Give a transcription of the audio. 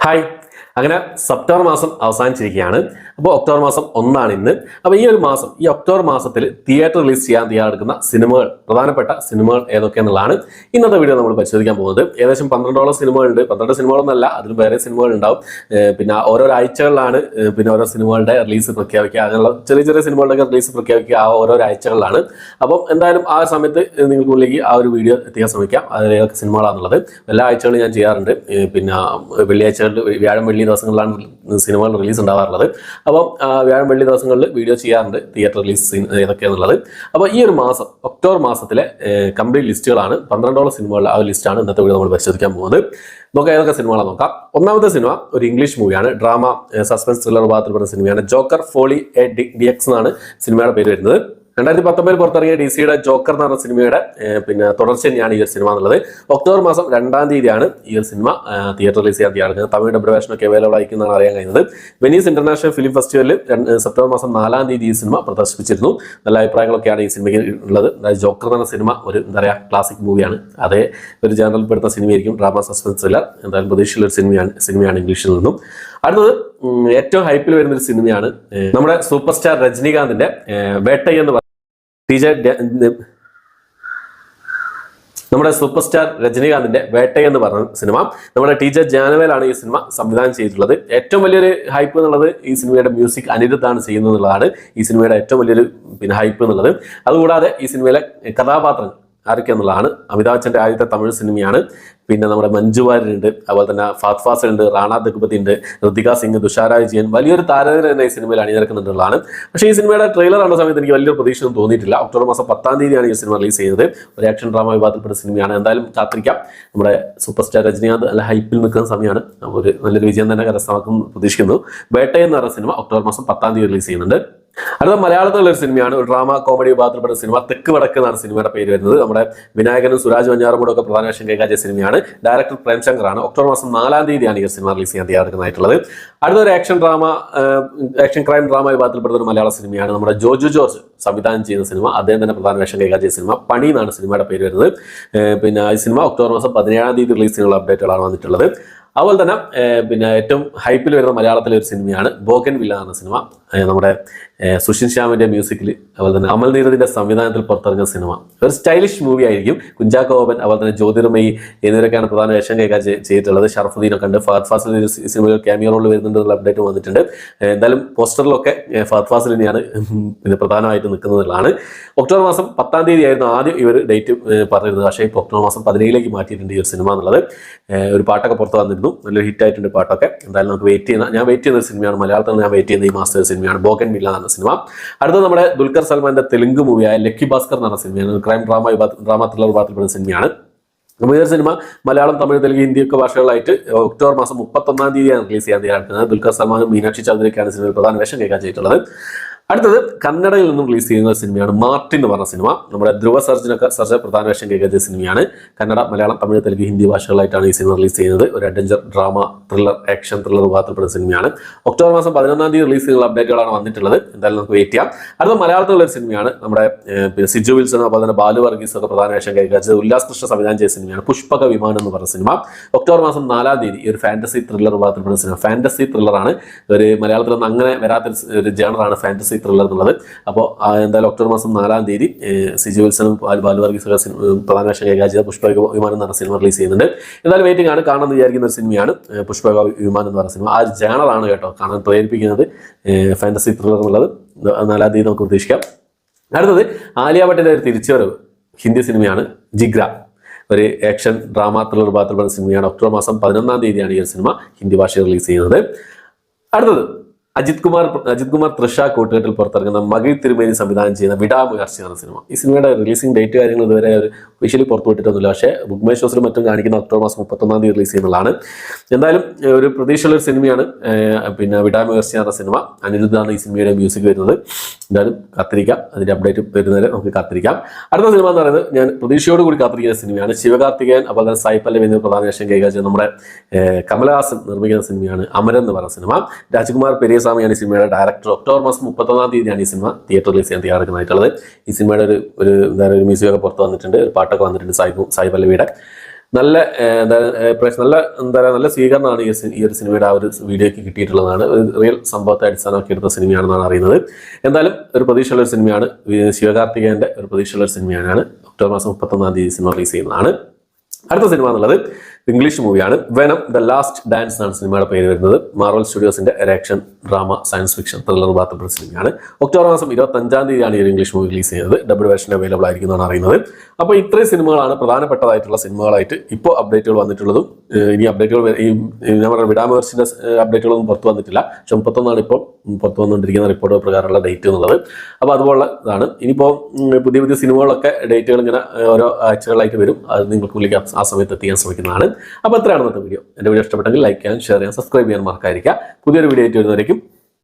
Hi. അങ്ങനെ September മാസം അവസാനിച്ചിരിക്കുകയാണ്. അപ്പോൾ ഒക്ടോബർ മാസം 1 ഇന്ന്. അപ്പോൾ ഈ ഒരു മാസം, ഈ ഒക്ടോബർ മാസത്തിൽ തിയേറ്റർ റിലീസ് ചെയ്യാൻ തയ്യാറെടുക്കുന്ന സിനിമകൾ, പ്രധാനപ്പെട്ട സിനിമകൾ ഏതൊക്കെയെന്നുള്ളതാണ് ഇന്നത്തെ വീഡിയോ നമ്മൾ പരിശോധിക്കാൻ പോകുന്നത്. ഏകദേശം 12ഓളം സിനിമകളുണ്ട്. 12 സിനിമകളൊന്നല്ല, അതിന് വേറെ സിനിമകൾ ഉണ്ടാവും. പിന്നെ ഓരോ ആഴ്ചകളിലാണ് പിന്നെ ഓരോ സിനിമകളുടെ റിലീസ് പ്രഖ്യാപിക്കുക. അങ്ങനെയുള്ള ചെറിയ ചെറിയ സിനിമകളുടെ റിലീസ് പ്രഖ്യാപിക്കുക ആ ഓരോ ആഴ്ചകളിലാണ്. അപ്പം എന്തായാലും ആ സമയത്ത് നിങ്ങൾക്ക് മുന്നിലേക്ക് ആ ഒരു വീഡിയോ എത്തിക്കാൻ ശ്രമിക്കാം. അതിൽ ഏതൊക്കെ സിനിമകളാണെന്നുള്ളത് എല്ലാ ആഴ്ചകളും ഞാൻ ചെയ്യാറുണ്ട്. പിന്നെ വെള്ളിയാഴ്ചകളിൽ, വ്യാഴം വെള്ളി ദിവസങ്ങളിലാണ് സിനിമകൾ റിലീസ് ഉണ്ടാവാറുള്ളത്. അപ്പം വ്യാഴം വെള്ളി ദിവസങ്ങളിൽ വീഡിയോ ചെയ്യാറുണ്ട് തിയേറ്റർ റിലീസ് ഏതൊക്കെയാണെന്നുള്ളത്. അപ്പോൾ ഈ ഒരു മാസം, ഒക്ടോബർ മാസത്തിലെ കംപ്ലീറ്റ് ലിസ്റ്റുകളാണ്. 12ഓളം സിനിമകളുടെ ആ ഒരു ലിസ്റ്റാണ് ഇന്നത്തെ വീഡിയോ നമ്മൾ പരിശോധിക്കാൻ പോകുന്നത്. നോക്കാം ഏതൊക്കെ സിനിമകളാണ് നോക്കാം. ഒന്നാമത്തെ സിനിമ ഒരു ഇംഗ്ലീഷ് മൂവിയാണ്. ഡ്രാമ സസ്പെൻസ് ത്രില്ലർ വിഭാഗത്തിൽപ്പെടുന്ന സിനിമയാണ്. ജോക്കർ ഫോളി എ DX എന്നാണ് സിനിമയുടെ പേര് വരുന്നത്. 2019 പുറത്തിറങ്ങിയ DC-യുടെ ജോക്കർ എന്ന് പറഞ്ഞ സിനിമയുടെ പിന്നെ തുടർച്ച തന്നെയാണ് ഈ ഒരു സിനിമ എന്നുള്ളത്. ഒക്ടോബർ മാസം 2-ാം തീയതിയാണ് ഈ ഒരു സിനിമ തിയേറ്റർ റിലീസ് ചെയ്യാൻ തയ്യാറെടുക്കുന്നത്. തമിഴ് ഡബ് വേർഷനൊക്കെ അവൈലബിൾ ആയിരിക്കുന്നതാണ് അറിയാൻ കഴിയുന്നത്. വെനീസ് ഇന്റർനാഷണൽ ഫിലിം ഫെസ്റ്റിവലിൽ സെപ്റ്റംബർ മാസം 4-ാം തീയതി ഈ സിനിമ പ്രദർശിപ്പിച്ചിരുന്നു. നല്ല അഭിപ്രായങ്ങളൊക്കെയാണ് ഈ സിനിമയ്ക്ക് ഉള്ളത്. അതായത് ജോക്കർ എന്ന് പറഞ്ഞ സിനിമ ഒരു എന്താ പറയുക ക്ലാസിക് മൂവിയാണ്. അതേ ഒരു ജനറൽ പെടുന്ന സിനിമയായിരിക്കും. ഡ്രാമ സസ്പെൻസ് ത്രില്ലർ എന്തായാലും പ്രതീക്ഷയുള്ള ഒരു സിനിമയാണ് ഇംഗ്ലീഷിൽ നിന്നും. അടുത്തത് ഏറ്റവും ഹൈപ്പിൽ വരുന്നൊരു സിനിമയാണ് നമ്മുടെ സൂപ്പർ സ്റ്റാർ രജനീകാന്തിന്റെ വേട്ടൈ എന്ന് നമ്മുടെ സൂപ്പർ സ്റ്റാർ രജനീകാന്തിന്റെ വേട്ടൈ എന്ന് പറഞ്ഞ സിനിമ. നമ്മുടെ TJ ജാനവേലാണ് ഈ സിനിമ സംവിധാനം ചെയ്തിട്ടുള്ളത്. ഏറ്റവും വലിയൊരു ഹൈപ്പ് എന്നുള്ളത് ഈ സിനിമയുടെ മ്യൂസിക് അനിരുദ്ധാണ് ചെയ്യുന്നത് എന്നുള്ളതാണ് ഈ സിനിമയുടെ ഏറ്റവും വലിയൊരു പിന്നെ ഹൈപ്പ് എന്നുള്ളത്. അതുകൂടാതെ ഈ സിനിമയിലെ കഥാപാത്രങ്ങൾ ആരൊക്കെ എന്നുള്ളതാണ്. അമിതാഭ് ബച്ചന്റെ ആദ്യത്തെ തമിഴ് സിനിമയാണ്. പിന്നെ നമ്മുടെ മഞ്ജു വാര്യരുണ്ട്, അതുപോലെ തന്നെ ഫഹദ് ഫാസിൽ ഉണ്ട്, റാണ ദഗ്പതി ഉണ്ട്, ഋതിക സിംഗ്, തുഷാര വിജയൻ, വലിയൊരു താരനിര തന്നെ ഈ സിനിമയിൽ അണിനിരക്കുന്നുള്ളതാണ്. പക്ഷേ ഈ സിനിമയുടെ ട്രെയിലർ കണ്ട സമയത്ത് എനിക്ക് വലിയൊരു പ്രതീക്ഷയൊന്നും തോന്നിയിട്ടില്ല. ഒക്ടോബർ മാസം 10-ാം തീയതിയാണ് ഈ സിനിമ റിലീസ് ചെയ്യുന്നത്. ഒരു ആക്ഷൻ ഡ്രാമ വിഭാഗത്തിൽപ്പെട്ട സിനിമയാണ്. എന്തായാലും കാത്തിരിക്കാം. നമ്മുടെ സൂപ്പർ സ്റ്റാർ രജനീകാന്ത് നല്ല ഹൈപ്പിൽ നിൽക്കുന്ന സമയമാണ്. ഒരു നല്ലൊരു വിജയം തന്നെ കരസ്ഥമാക്കും പ്രതീക്ഷിക്കുന്നു. വേട്ടൈ എന്ന് പറഞ്ഞ സിനിമ ഒക്ടോബർ മാസം 10-ാം തീയതി റിലീസ് ചെയ്യുന്നുണ്ട്. അടുത്ത മലയാളത്തിലുള്ള ഒരു സിനിമയാണ്. ഒരു ഡ്രാമ കോമഡി വിഭാഗത്തിൽപ്പെട്ട സിനിമ തെക്ക് വടക്ക് എന്നാണ് സിനിമയുടെ പേര് വരുന്നത്. നമ്മുടെ വിനായകനും സുരാജ് വെഞ്ഞാറമൂടും ഒക്കെ പ്രധാന വേഷം കൈകാര്യം സിനിമയാണ്. ഡയറക്ടർ പ്രേംശങ്കറാണ്. ഒക്ടോബർ മാസം 4-ാം തീയതിയാണ് ഈ സിനിമ റിലീസ് ചെയ്യാൻ തയ്യാറെടുക്കുന്നതായിട്ടുള്ളത്. അടുത്തൊരു ആക്ഷൻ ക്രൈം ഡ്രാമ വിഭാഗത്തിൽപ്പെടുന്ന ഒരു മലയാള സിനിമയാണ്. നമ്മുടെ ജോജു ജോർജ് സംവിധാനം ചെയ്യുന്ന സിനിമ. അദ്ദേഹം തന്നെ പ്രധാന വേഷം കൈകാര്യം ചെയ്യുന്ന സിനിമ പണി എന്നാണ് സിനിമയുടെ പേര് വരുന്നത്. പിന്നെ ഈ സിനിമ ഒക്ടോബർ മാസം 17-ാം തീയതി റിലീസ് ചെയ്യാനുള്ള അപ്ഡേറ്റുകളാണ് വന്നിട്ടുള്ളത്. അതുപോലെ തന്നെ പിന്നെ ഏറ്റവും ഹൈപ്പിൽ വരുന്ന മലയാളത്തിലെ ഒരു സിനിമയാണ് ബോഗൻവില്ല എന്ന സിനിമ. നമ്മുടെ സുഷിൻ ശ്യാമിന്റെ മ്യൂസിക്കിൽ, അതുപോലെ തന്നെ അമൽ നീരദിന്റെ സംവിധാനത്തിൽ പുറത്തിറങ്ങിയ സിനിമ. ഒരു സ്റ്റൈലിഷ് മൂവി ആയിരിക്കും. കുഞ്ചാക്കോ ബോബൻ, അതുപോലെ തന്നെ ജ്യോതിർമയി എന്നിവരൊക്കെയാണ് പ്രധാന വേഷം കൈകാര്യം ചെയ്തിട്ടുള്ളത്. ഷറഫുദ്ദീനൊക്കെ ഉണ്ട്. ഫഹദ് ഫാസിൽ സിനിമയിൽ ക്യാമിയോ റോൾ വരുന്നുണ്ടെന്നുള്ള അപ്ഡേറ്റ് വന്നിട്ടുണ്ട്. എന്തായാലും പോസ്റ്ററിലൊക്കെ ഫഹദ് ഫാസിൽ തന്നെയാണ് പിന്നെ പ്രധാനമായിട്ട് നിൽക്കുന്നതാണ്. ഒക്ടോബർ മാസം 10-ാം തീയതി ആയിരുന്നു ആദ്യം ഇവർ ഡേറ്റ് പറഞ്ഞിരുന്നത്. പക്ഷേ ഇപ്പോൾ ഒക്ടോബർ മാസം 17-ലേക്ക് മാറ്റിയിട്ടുണ്ട് ഈ ഒരു സിനിമ എന്നുള്ളത്. ഒരു പാട്ടൊക്കെ പുറത്ത് വന്നിരുന്നു. നല്ലൊരു ഹിറ്റ് ആയിട്ടുണ്ട് പാട്ടൊക്കെ. എന്തായാലും നമുക്ക് ഞാൻ വെയിറ്റ് ചെയ്യുന്ന ഒരു സിനിമയാണ്. മലയാളത്തിൽ ഞാൻ വെയിറ്റ് ചെയ്യുന്ന ഈ മാസത്തെ സിനിമയാണ് ബോഗൻവില്ല എന്ന സിനിമ. അടുത്ത നമ്മുടെ ദുൽഖർ സൽമാന്റെ തെലുങ്ക് മൂവിയായ ലക്കി ഭാസ്കർ എന്ന് പറഞ്ഞ സിനിമയാണ്. ക്രൈം ഡ്രാമ ത്രില്ലർ വിഭാഗത്തിൽപ്പെടുന്ന സിനിമയാണ്. ഈ ഒരു സിനിമ മലയാളം, തമിഴ്, തെലുങ്ക്, ഹിന്ദി ഒക്കെ ഭാഷകളായിട്ട് ഒക്ടോബർ മാസം 31-ാം തീയതിയാണ് റിലീസ് ചെയ്യാൻ തയ്യാറെടുക്കുന്നത്. ദുൽഖർ സൽമാനും മീനാക്ഷി ചൗധരിക്കാണ് സിനിമയിൽ പ്രധാന വേഷം കൈകാര്യം ചെയ്തിട്ടുള്ളത്. അടുത്തത് കന്നഡയിൽ നിന്നും റിലീസ് ചെയ്യുന്ന സിനിമയാണ് മാർട്ടിൻ എന്ന് പറഞ്ഞ സിനിമ. നമ്മുടെ ധ്രുവ സർജ പ്രധാന വേഷം കൈകാര്യം ചെയ്ത സിനിമയാണ്. കന്നഡ, മലയാളം, തമിഴ്, തെലുങ്ക്, ഹിന്ദി ഭാഷകളായിട്ടാണ് ഈ സിനിമ റിലീസ് ചെയ്യുന്നത്. ഒരു അഡ്വഞ്ചർ ഡ്രാമ ആക്ഷൻ ത്രില്ലർ വിഭാഗത്തിൽപ്പെടുന്ന സിനിമയാണ്. ഒക്ടോബർ മാസം 11-ാം തീയതി റിലീസ് ചെയ്യുന്ന അപ്ഡേറ്റുകളാണ് വന്നിട്ടുള്ളത്. എന്തായാലും നമുക്ക് വെയിറ്റ് ചെയ്യാം. അടുത്ത മലയാളത്തിലുള്ള ഒരു സിനിമയാണ്. നമ്മുടെ സിജു വിൽസൺ, അതുപോലെ തന്നെ ബാലു വർഗീസ് ഒക്കെ പ്രധാന വേഷം കൈകാര്യം ചെയ്ത് ഉല്ലാസ് കൃഷ്ണ സംവിധാനം ചെയ്ത സിനിമയാണ് പുഷ്പക വിമാനം എന്ന് പറഞ്ഞ സിനിമ. ഒക്ടോബർ മാസം 4-ാം തീയതി ഈ ഒരു ഫാന്റസി ത്രില്ലർ വിഭാഗത്തിൽപ്പെടുന്ന സിനിമ. ഫാന്റസി ത്രില്ലറാണ്. ഒരു മലയാളത്തിലൊന്നും അങ്ങനെ വരാത്ത ഒരു ജേണറാണ് ഫാന്റസി ത്രില്ലർ എന്നുള്ളത്. അപ്പോൾ എന്തായാലും ഒക്ടോബർ മാസം 4-ാം തീയതി സിജു വിൽസണും ബാലു വർഗീസ് പ്രധാന വേഷം കൈകാര്യം ചെയ്ത പുഷ്പക വിമാനം എന്ന് പറഞ്ഞ സിനിമ റിലീസ് ചെയ്യുന്നുണ്ട്. എന്തായാലും വെയിറ്റിംഗ് ആണ്. കാണാമെന്ന് വിചാരിക്കുന്ന ഒരു സിനിമയാണ് പുഷ്പക വിമാനം എന്ന് പറഞ്ഞ സിനിമ. ആ ഒരു ജേണറാണ് കേട്ടോ കാണാൻ പ്രേരിപ്പിക്കുന്നത്. ഫാന്റസി ത്രില്ലർ എന്നുള്ളത് 4-ാം തീയതി നമുക്ക് പ്രതീക്ഷിക്കാം. അടുത്തത് ആലിയ ഭട്ടിന്റെ ഒരു തിരിച്ചുവരവ് ഹിന്ദി സിനിമയാണ് ജിഗ്ര. ഒരു ആക്ഷൻ ഡ്രാമ ത്രില്ലർ വിഭാഗത്തിൽപ്പെടുന്ന സിനിമയാണ്. ഒക്ടോബർ മാസം 11-ാം തീയതിയാണ് ഈ ഒരു സിനിമ ഹിന്ദി ഭാഷയിൽ റിലീസ് ചെയ്യുന്നത്. അടുത്തത് അജിത് കുമാർ തൃഷ കൂട്ടുകെട്ടിൽ പുറത്തിറങ്ങുന്ന മകിഴ് തിരുമേനി സംവിധാനം ചെയ്യുന്ന വിടാമുയർച്ച എന്ന സിനിമ. ഈ സിനിമയുടെ റിലീസിംഗ് ഡേറ്റ് കാര്യങ്ങൾ ഇതുവരെ ഒരു ഒഫീഷ്യലി പുറത്തു വിട്ടിട്ടൊന്നുമില്ല. പക്ഷേ ബുക്ക് മൈ ഷോസിലും മറ്റും കാണിക്കുന്ന ഒക്ടോബർ മാസം 31-ാം തീയതി റിലീസ് ചെയ്യുന്നതാണ്. എന്തായാലും ഒരു പ്രതീക്ഷയുള്ള ഒരു സിനിമയാണ് പിന്നെ വിടാമുയർച്ച എന്ന സിനിമ. അനിരുദ്ധാണ് ഈ സിനിമയുടെ മ്യൂസിക് വരുന്നത്. എന്തായാലും കാത്തിരിക്കാം. അതിന്റെ അപ്ഡേറ്റ് വരുന്നവരെ നമുക്ക് കാത്തിരിക്കാം. അടുത്ത സിനിമ എന്ന് പറയുന്നത് ഞാൻ പ്രതീക്ഷയോട് കൂടി കാത്തിരിക്കുന്ന സിനിമയാണ്. ശിവകാർത്തികേയൻ, അതുപോലെ തന്നെ സായി പല്ലവി എന്നിവർ പ്രധാന വേഷം കൈകാര്യം ചെയ്യുന്ന നമ്മുടെ കമലഹാസൻ നിർമ്മിക്കുന്ന സിനിമയാണ് അമരൻ എന്ന് പറയുന്ന സിനിമ. രാജ്കുമാർ പെരിയസ്വാമിയാണ് ഈ സിനിമയുടെ ഡയറക്ടർ. ഒക്ടോബർ മാസം 31-ാം തീയതിയാണ് ഈ സിനിമ തിയേറ്റർ റിലീസ് ചെയ്യാൻ തയ്യാറെടുക്കുന്നതായിട്ടുള്ളത്. ഈ സിനിമയുടെ ഒരു മ്യൂസിക് ഒക്കെ പുറത്ത് വന്നിട്ടുണ്ട്. ഒരു പാട്ടൊക്കെ വന്നിട്ടുണ്ട് സായി പല്ലവിയുടെ. നല്ല നല്ല സ്വീകരണമാണ് ഈ ഒരു സിനിമയുടെ ആ ഒരു വീഡിയോയ്ക്ക് കിട്ടിയിട്ടുള്ളതാണ്. ഒരു റിയൽ സംഭവത്തെ അടിസ്ഥാനമാക്കി എടുത്ത സിനിമയാണെന്നാണ് അറിയുന്നത്. എന്തായാലും ഒരു പ്രതീക്ഷയുള്ള ഒരു സിനിമയാണ്. ശിവകാർത്തികേയന്റെ ഒരു പ്രതീക്ഷയുള്ള ഒരു സിനിമയാണ്. ഒക്ടോബർ മാസം 31 സിനിമ റിലീസ് ചെയ്യുന്നതാണ്. അടുത്ത സിനിമ എന്നുള്ളത് ഇംഗ്ലീഷ് മൂവിയാണ്. വെനം ദ ലാസ്റ്റ് ഡാൻസ് എന്നാണ് സിനിമയുടെ പേര് വരുന്നത്. മാർവൽ സ്റ്റുഡിയോസിന്റെ ഒരു action drama science fiction thriller ഭാഗത്തുള്ള സിനിമയാണ്. ഒക്ടോബർ മാസം 25 ഈ ഒരു ഇംഗ്ലീഷ് മൂവി റിലീസ് ചെയ്യുന്നത്. ഡബിൾ വേർഷൻ അവൈലബിൾ ആയിരിക്കുന്നതാണ് അറിയുന്നത്. അപ്പോൾ ഇത്രയും സിനിമകളാണ് പ്രധാനപ്പെട്ടതായിട്ടുള്ള സിനിമകളായിട്ട് ഇപ്പോൾ അപ്ഡേറ്റുകൾ വന്നിട്ടുള്ളതും. ഇനി അപ്ഡേറ്റുകൾ ഞാൻ പറഞ്ഞ വിടാമേഴ്സിന്റെ അപ്ഡേറ്റുകളൊന്നും പുറത്തു വന്നിട്ടില്ല. പക്ഷെ 31 ഇപ്പോൾ പുറത്തു വന്നുകൊണ്ടിരിക്കുന്ന റിപ്പോർട്ട് പ്രകാരമുള്ള ഡേറ്റ് എന്നുള്ളത്. അപ്പോൾ അതുപോലെ ഇതാണ്. ഇനിയിപ്പോൾ പുതിയ പുതിയ സിനിമകളൊക്കെ ഡേറ്റുകൾ ഇങ്ങനെ ഓരോ ആഴ്ചകളായിട്ട് വരും. അത് നിങ്ങൾക്ക് മുന്നിലേക്ക് ആ സമയത്ത് എത്തിക്കാൻ ശ്രമിക്കുന്നതാണ്. അപ്പോൾ എത്രയാണ് ഇന്നത്തെ വീഡിയോ. എൻ്റെ വീഡിയോ ഇഷ്ടപ്പെട്ടെങ്കിൽ ലൈക്ക് ചെയ്യാൻ, ഷെയർ ചെയ്യാൻ, സബ്സ്ക്രൈബ് ചെയ്യാൻ മറക്കാതിരിക്കുക. പുതിയൊരു വീഡിയോ ആയിട്ട് വരുന്നവരേക്കും